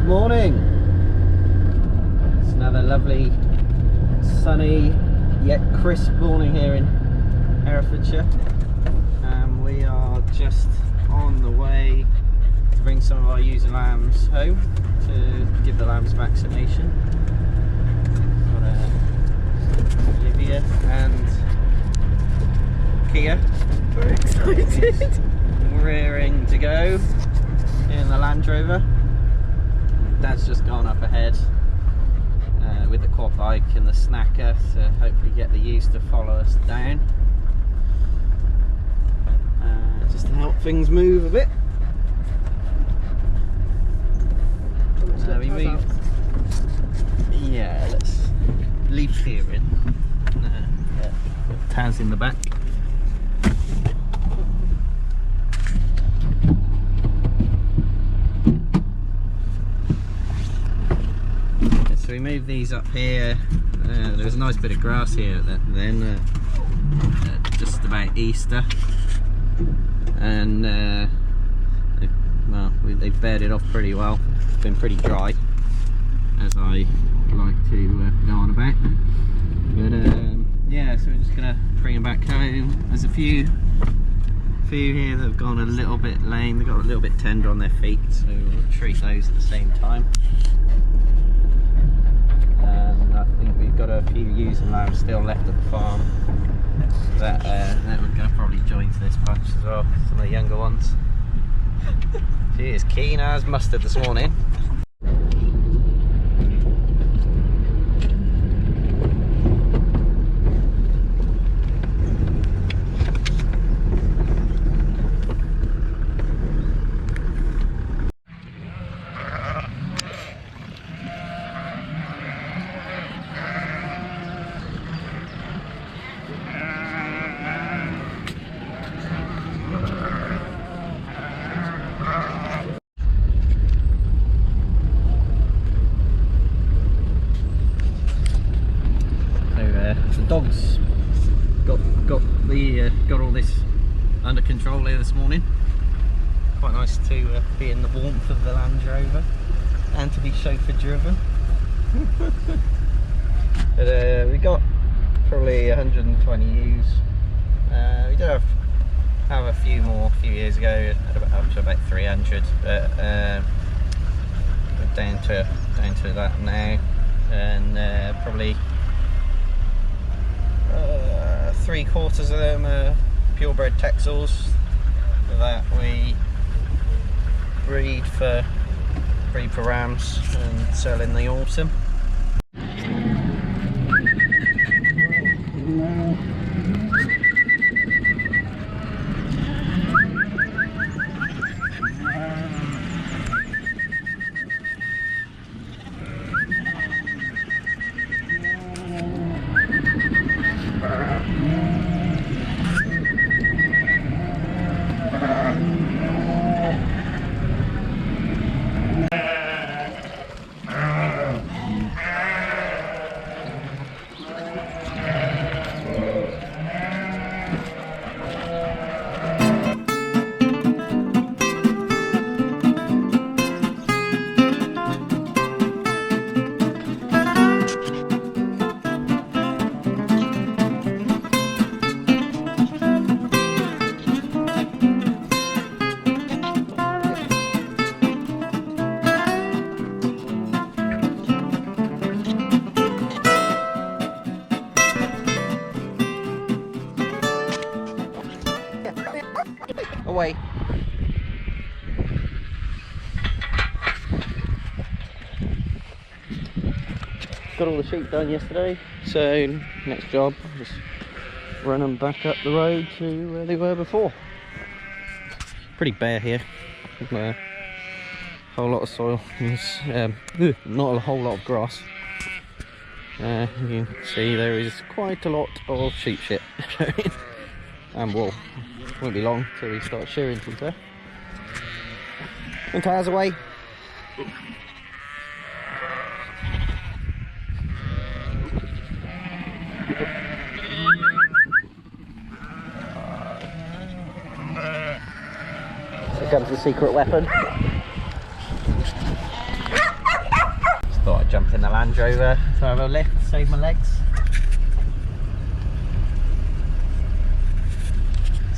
morning. It's another lovely, sunny yet crisp morning here in Herefordshire. We are just on the way to bring some of our ewes and lambs home to give the lambs vaccination. Got Olivia and Kia. We're excited. Rearing to go in the Land Rover. Dad's just gone up ahead with the quad bike and the snacker to hopefully get the ewes to follow us down, just to help things move a bit. We moved. Yeah, let's leave here in. Taz in the back. So we moved these up here. There was a nice bit of grass here then, just about Easter, and they've bedded off pretty well. It's been pretty dry, as I like to go on about. But yeah, so we're just gonna bring them back home. There's a few here that have gone a little bit lame. They've got a little bit tender on their feet, so we'll treat those at the same time. I think we've got a few ewes and lambs still left at the farm that we're going to probably join to this bunch as well, some of the younger ones. She is keen as mustard this morning. The dogs got all this under control here this morning. Quite nice to be in the warmth of the Land Rover and to be chauffeur driven. But we got probably 120 ewes. We did have a few more a few years ago, up to about 300, but we're down to that now, and probably 3/4 of them are purebred Texels that we breed for rams and sell in the autumn. Away. Got all the sheep done yesterday, so next job, just run them back up the road to where they were before. Pretty bare here, a whole lot of soil, not a whole lot of grass. You can see there is quite a lot of sheep shit and wool. Won't be long till we start shearing, to be fair. And Taz away. Here comes the secret weapon. in the Land Rover to have a lift, save my legs.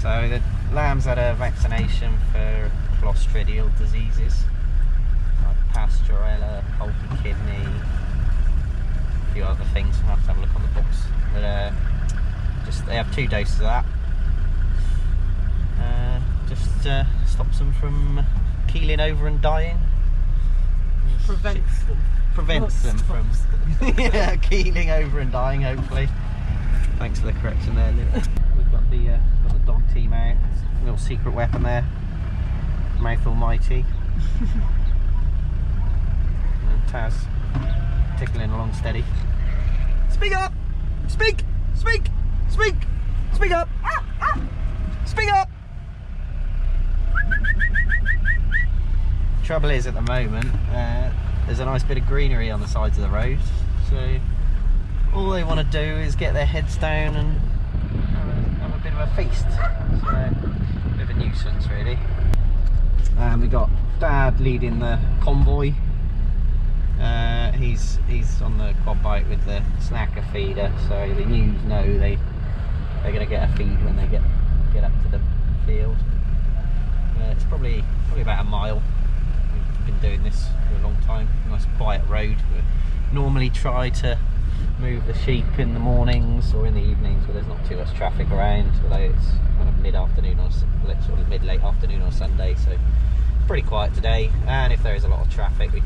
So the lambs had a vaccination for clostridial diseases like pasture, faulty kidney, a few other things. I'll have to have a look on the books. But they have 2 doses of that. Just stops them from keeling over and dying. Prevents them from yeah, keeling over and dying, hopefully. Thanks for the correction there, Liv. We've got the dog team out. A little secret weapon there. Mouth almighty. And Taz tickling along steady. Speak up! Speak! Speak! Speak! Speak up! Speak up! Trouble is, at the moment, there's a nice bit of greenery on the sides of the road, so all they want to do is get their heads down and have a bit of a feast. So, a bit of a nuisance, really. And we got Dad leading the convoy. He's on the quad bike with the snacker feeder, so the ewes know they're going to get a feed when they get up to the field. It's probably about a mile. We've been doing this for a long time. Nice quiet road. We normally try to move the sheep in the mornings or in the evenings where there's not too much traffic around, although it's kind of mid-afternoon or sort of mid-late afternoon or Sunday, so pretty quiet today. And if there is a lot of traffic, we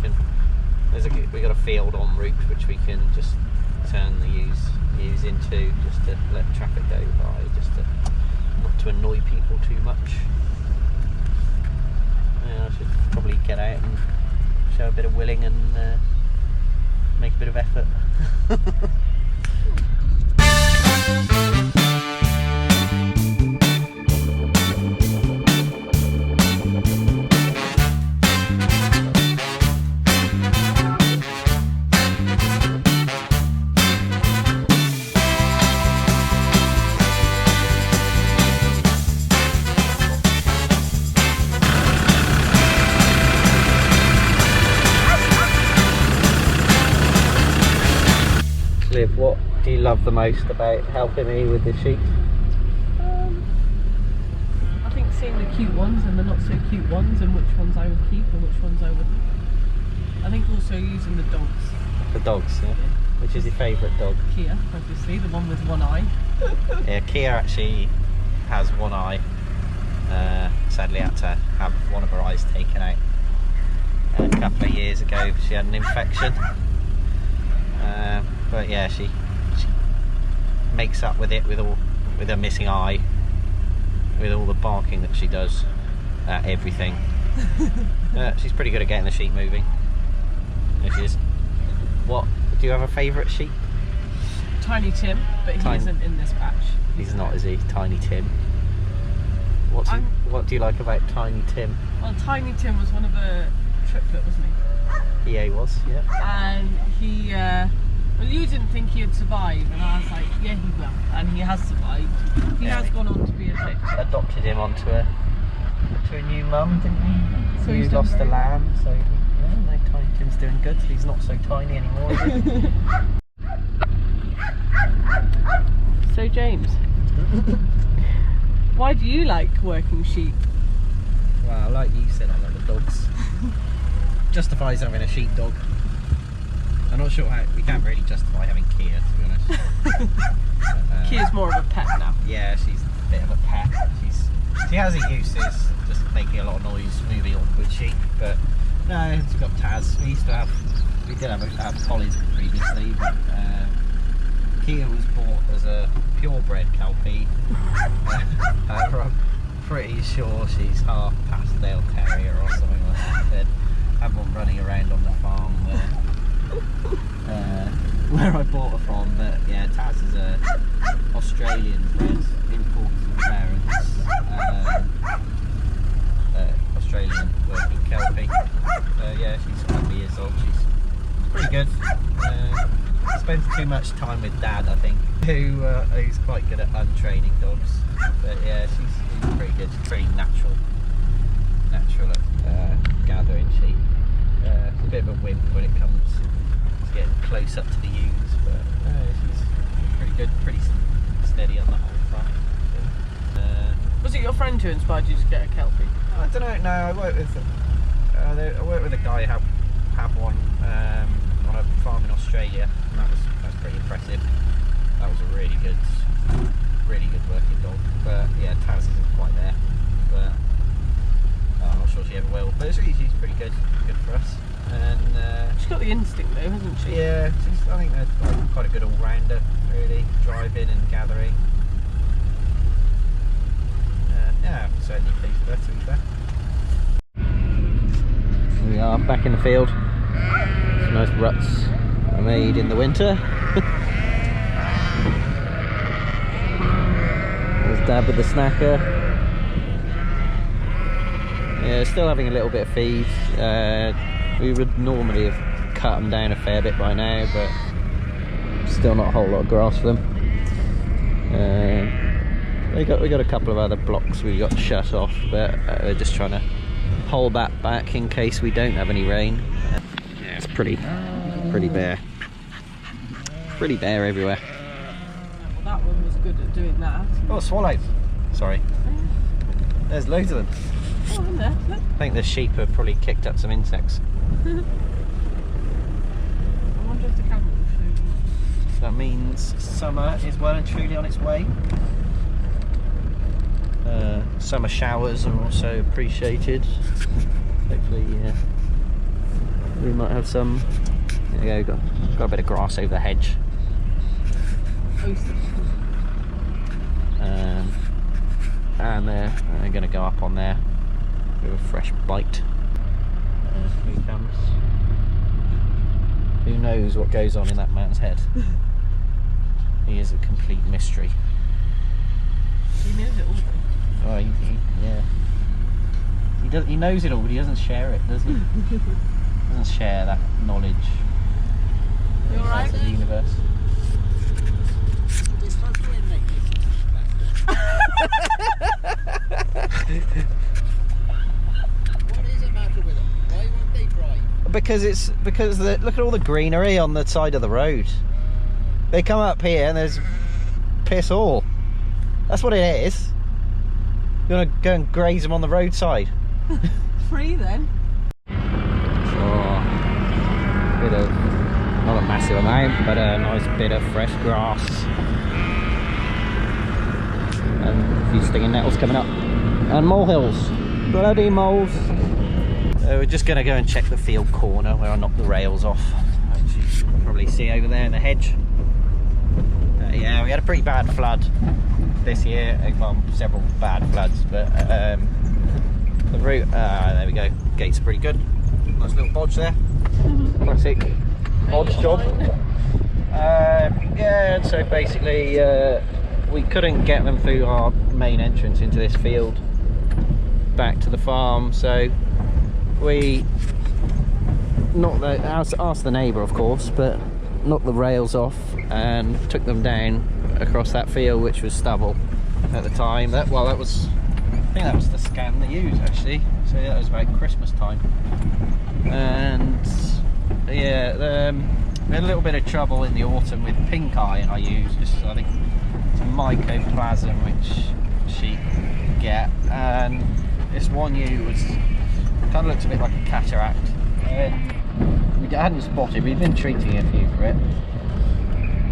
got a field en route which we can just turn the ewes into, just to let traffic go by, just to not to annoy people too much. Yeah, I should probably get out and show a bit of willing and make a bit of effort. Liv, what do you love the most about helping me with the sheep? I think seeing the cute ones and the not so cute ones, and which ones I would keep and which ones I wouldn't. I think also using the dogs. The dogs, yeah. Which is your favourite dog? Kia, obviously, the one with one eye. Yeah, Kia actually has one eye. Sadly had to have one of her eyes taken out a couple of years ago. She had an infection. But yeah, she makes up with it with her missing eye, with all the barking that she does at everything. She's pretty good at getting the sheep moving. There she is. What? Do you have a favourite sheep? Tiny Tim, but he isn't in this batch. He's not, is he? Tiny Tim. What do you like about Tiny Tim? Well, Tiny Tim was one of a triplet, wasn't he? Yeah, he was, yeah. And he, well, you didn't think he'd survive, and I was like, yeah, he will. And he has survived. He has gone on to be adopted him onto a new mum, didn't he? So he lost a lamb, so yeah, no, Tiny Tim's doing good. He's not so tiny anymore, is he? So James, why do you like working sheep? Well, like you said, I love the dogs. Justifies having a sheepdog. I'm not sure how, we can't really justify having Kia, to be honest. Kia's more of a pet now. Yeah, she's a bit of a pet. She has her uses, just making a lot of noise, moving awkward sheep, but no, she's got Taz. We did have collies previously, but Kia was bought as a purebred Kelpie. However, I'm pretty sure she's half pastel terrier or something like that. They'd have one running around on the farm where I bought her from, but yeah, Taz is a Australian bred, imported from parents, Australian working Kelpie. Yeah, she's a couple of years old. She's pretty good. Spends too much time with Dad, I think, who's quite good at untraining dogs. But yeah, she's pretty good. She's pretty natural at gathering sheep. She's a bit of a wimp when it comes to getting close up to the ewes, but she's pretty good, pretty steady on the whole farm. Was it your friend who inspired you to get a Kelpie? I don't know. No, I worked with a guy who had one on a farm in Australia, and that was pretty impressive. That was a really good working dog. But yeah, Taz isn't quite there. But I'm not sure she ever will. But she's pretty good for us. And she's got the instinct though, hasn't she? Yeah, I think they're quite a good all-rounder, really, driving and gathering. Yeah, I'm certainly pleased with her, to be fair. We are back in the field. Some nice ruts are made in the winter. There's Dad with the snacker. Yeah, still having a little bit of feed. We would normally have cut them down a fair bit by now, but still not a whole lot of grass for them. We got a couple of other blocks we got shut off, but we're just trying to hold that back in case we don't have any rain. Yeah, it's pretty bare. Pretty bare everywhere. Well, that one was good at doing that. Oh, swallow. Sorry. There's loads of them. Oh, in there. Look. I think the sheep have probably kicked up some insects. I wonder if the camera will show you. That means summer is well and truly on its way. Summer showers are also appreciated. Hopefully, we might have some. There you go. Got a bit of grass over the hedge. And they're going to go up on there with a fresh bite. Here he comes. Who knows what goes on in that man's head? He is a complete mystery. He knows it all. Oh, yeah. He knows it all, but he doesn't share it, does he? Doesn't share that knowledge. You alright? Of the universe. What is the matter with them? Why won't they drive? Because look at all the greenery on the side of the road. They come up here and there's piss all. That's what it is. You want to go and graze them on the roadside. Free then. Sure. Bit of, not a massive amount, but a nice bit of fresh grass. And a few stinging nettles coming up. And molehills. Bloody moles. We're just going to go and check the field corner where I knocked the rails off. Which you can probably see over there in the hedge. Yeah, we had a pretty bad flood this year. Well, several bad floods, but the route, there we go. Gate's pretty good. Nice little bodge there. Classic bodge job. Yeah, and so basically we couldn't get them through our main entrance into this field back to the farm, so we asked the neighbour, of course, but knocked the rails off and took them down across that field, which was stubble at the time. I think that was the scan they used actually, so that was about Christmas time. And yeah, we had a little bit of trouble in the autumn with pink eye. I used just, I think, some mycoplasm which sheep get, and this one ewe was kind of looked a bit like a cataract, and we hadn't spotted. We'd been treating a few for it,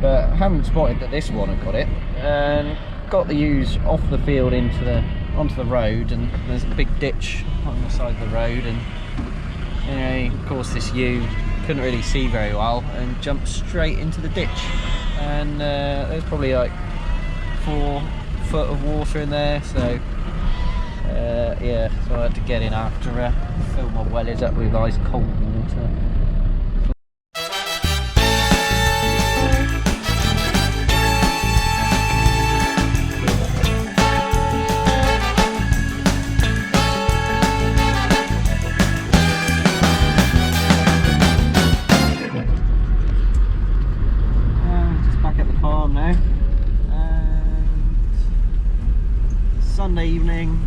but hadn't spotted that this one had got it, and got the ewes off the field onto the road, and there's a big ditch on the side of the road, and of course this ewe couldn't really see very well and jumped straight into the ditch, and there's probably like 4 foot of water in there, so yeah, so I had to get in after her, fill my wellies up with ice cold water. Just back at the farm now, and Sunday evening.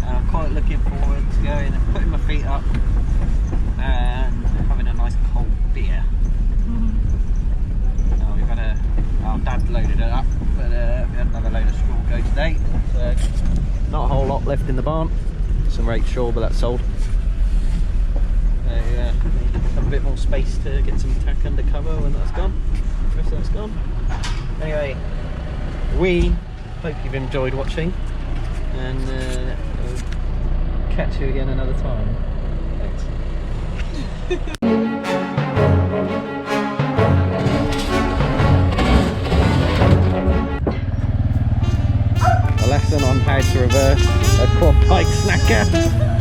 I'm quite looking forward to going and putting my feet up and having a nice cold beer. well, Dad loaded it up, but we had another load of straw go today. So not a whole lot left in the barn. Some raked straw, but that's sold. So have a bit more space to get some tack under cover when that's gone. The rest of that's gone. Anyway, we hope you've enjoyed watching, and we'll catch you again another time. Thanks. A lesson on how to reverse a quad bike snacker.